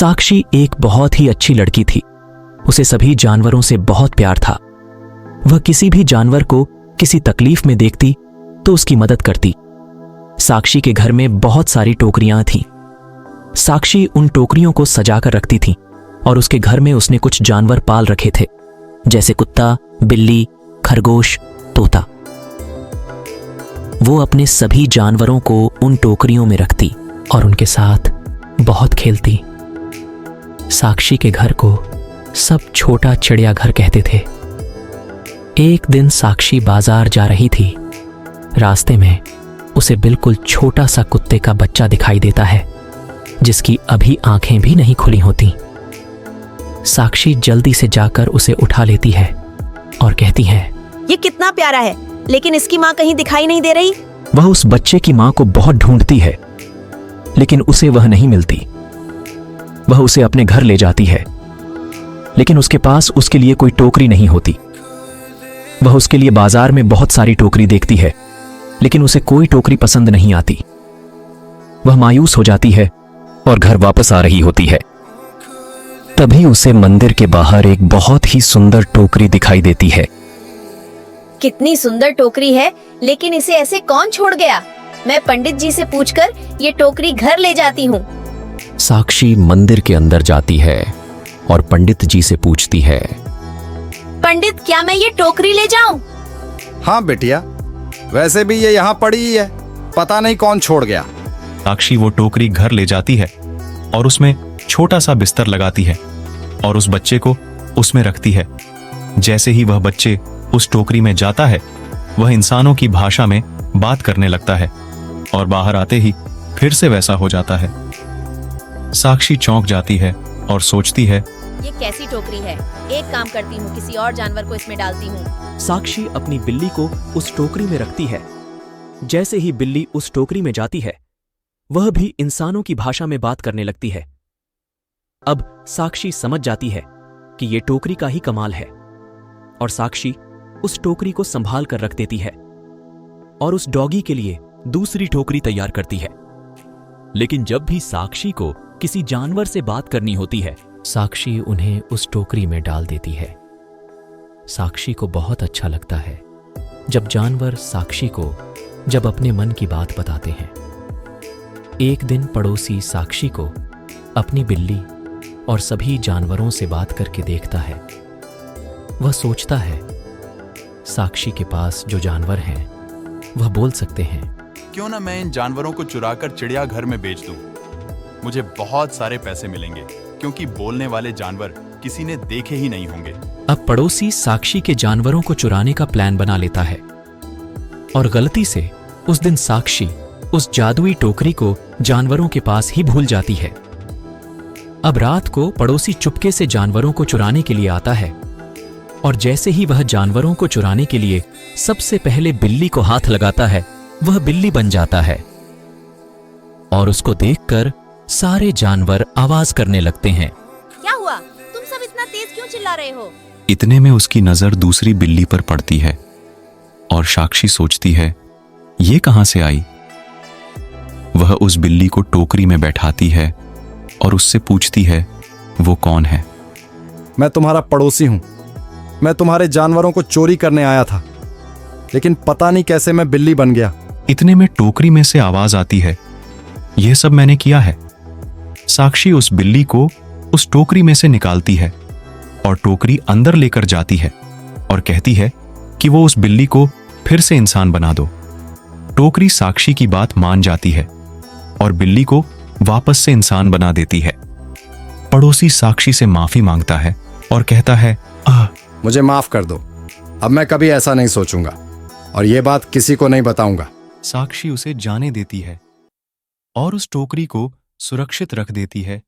साक्षी एक बहुत ही अच्छी लड़की थी। उसे सभी जानवरों से बहुत प्यार था। वह किसी भी जानवर को किसी तकलीफ में देखती तो उसकी मदद करती। साक्षी के घर में बहुत सारी टोकरियां थीं। साक्षी उन टोकरियों को सजाकर रखती थी और उसके घर में उसने कुछ जानवर पाल रखे थे, जैसे कुत्ता, बिल्ली, खरगोश, तोता। वो अपने सभी जानवरों को उन टोकरियों में रखती और उनके साथ बहुत खेलती। साक्षी के घर को सब छोटा चिड़ियाघर कहते थे। एक दिन साक्षी बाजार जा रही थी। रास्ते में उसे बिल्कुल छोटा सा कुत्ते का बच्चा दिखाई देता है, जिसकी अभी आंखें भी नहीं खुली होती। साक्षी जल्दी से जाकर उसे उठा लेती है और कहती है, ये कितना प्यारा है, लेकिन इसकी माँ कहीं दिखाई नहीं दे रही। वह उस बच्चे की माँ को बहुत ढूंढती है, लेकिन उसे वह नहीं मिलती। वह उसे अपने घर ले जाती है, लेकिन उसके पास उसके लिए कोई टोकरी नहीं होती। वह उसके लिए बाजार में बहुत सारी टोकरी देखती है, लेकिन उसे कोई टोकरी पसंद नहीं आती। वह मायूस हो जाती है और घर वापस आ रही होती है। तभी उसे मंदिर के बाहर एक बहुत ही सुंदर टोकरी दिखाई देती है। कितनी सुंदर टोकरी है, लेकिन इसे ऐसे कौन छोड़ गया? मैं पंडित जी से पूछकर ये टोकरी घर ले जाती हूँ। साक्षी मंदिर के अंदर जाती है और पंडित जी से पूछती है, पंडित, क्या मैं ये टोकरी ले जाऊं? हाँ बेटिया, वैसे भी ये यहाँ पड़ी ही है, पता नहीं कौन छोड़ गया। साक्षी वो टोकरी घर ले जाती है और उसमें छोटा सा बिस्तर लगाती है और उस बच्चे को उसमें रखती है। जैसे ही वह बच्चे उस टोकरी में जाता है, वह इंसानों की भाषा में बात करने लगता है और बाहर आते ही फिर से वैसा हो जाता है। साक्षी चौंक जाती है और सोचती है, ये कैसी टोकरी है? एक काम करती हूँ, किसी और जानवर को इसमें डालती हूँ। साक्षी अपनी बिल्ली को उस टोकरी में रखती है। जैसे ही बिल्ली उस टोकरी में जाती है, वह भी इंसानों की भाषा में बात करने लगती है। अब साक्षी समझ जाती है कि ये टोकरी का ही कमाल है और साक्षी उस टोकरी को संभाल कर रख देती है और उस डॉगी के लिए दूसरी टोकरी तैयार करती है। लेकिन जब भी साक्षी को किसी जानवर से बात करनी होती है, साक्षी उन्हें उस टोकरी में डाल देती है। साक्षी को बहुत अच्छा लगता है जब जानवर साक्षी को जब अपने मन की बात बताते हैं। एक दिन पड़ोसी साक्षी को अपनी बिल्ली और सभी जानवरों से बात करके देखता है। वह सोचता है, साक्षी के पास जो जानवर हैं वह बोल सकते हैं। क्यों ना मैं इन जानवरों को चुराकर चिड़ियाघर में बेच दूं? मुझे बहुत सारे पैसे मिलेंगे, क्योंकि बोलने वाले जानवर किसी ने देखे ही नहीं होंगे। अब पड़ोसी साक्षी के जानवरों को चुराने का प्लान बना लेता है और गलती से उस दिन साक्षी उस जादुई टोकरी को जानवरों के पास ही भूल जाती है। अब रात को पड़ोसी चुपके से जानवरों को चुराने के लिए आता है और जैसे ही वह जानवरों को चुराने के लिए सबसे पहले बिल्ली को हाथ लगाता है, वह बिल्ली बन जाता है और उसको देखकर सारे जानवर आवाज करने लगते हैं। क्या हुआ? तुम सब इतना तेज क्यों चिल्ला रहे हो? इतने में उसकी नजर दूसरी बिल्ली पर पड़ती है और साक्षी सोचती है, ये कहां से आई? वह उस बिल्ली को टोकरी में बैठाती है और उससे पूछती है, वो कौन है? मैं तुम्हारा पड़ोसी हूँ। मैं तुम्हारे जानवरों को चोरी करने आया था, लेकिन पता नहीं कैसे मैं बिल्ली बन गया। इतने में टोकरी में से आवाज आती है, यह सब मैंने किया है। साक्षी उस बिल्ली को उस टोकरी में से निकालती है और टोकरी अंदर लेकर जाती है और कहती है कि वो उस बिल्ली को फिर से इंसान बना दो। टोकरी साक्षी की बात मान जाती है और बिल्ली को वापस से इंसान बना देती है। पड़ोसी साक्षी से माफी मांगता है और कहता है, मुझे माफ कर दो, अब मैं कभी ऐसा नहीं सोचूंगा और ये बात किसी को नहीं बताऊंगा। साक्षी उसे जाने देती है और उस टोकरी को सुरक्षित रख देती है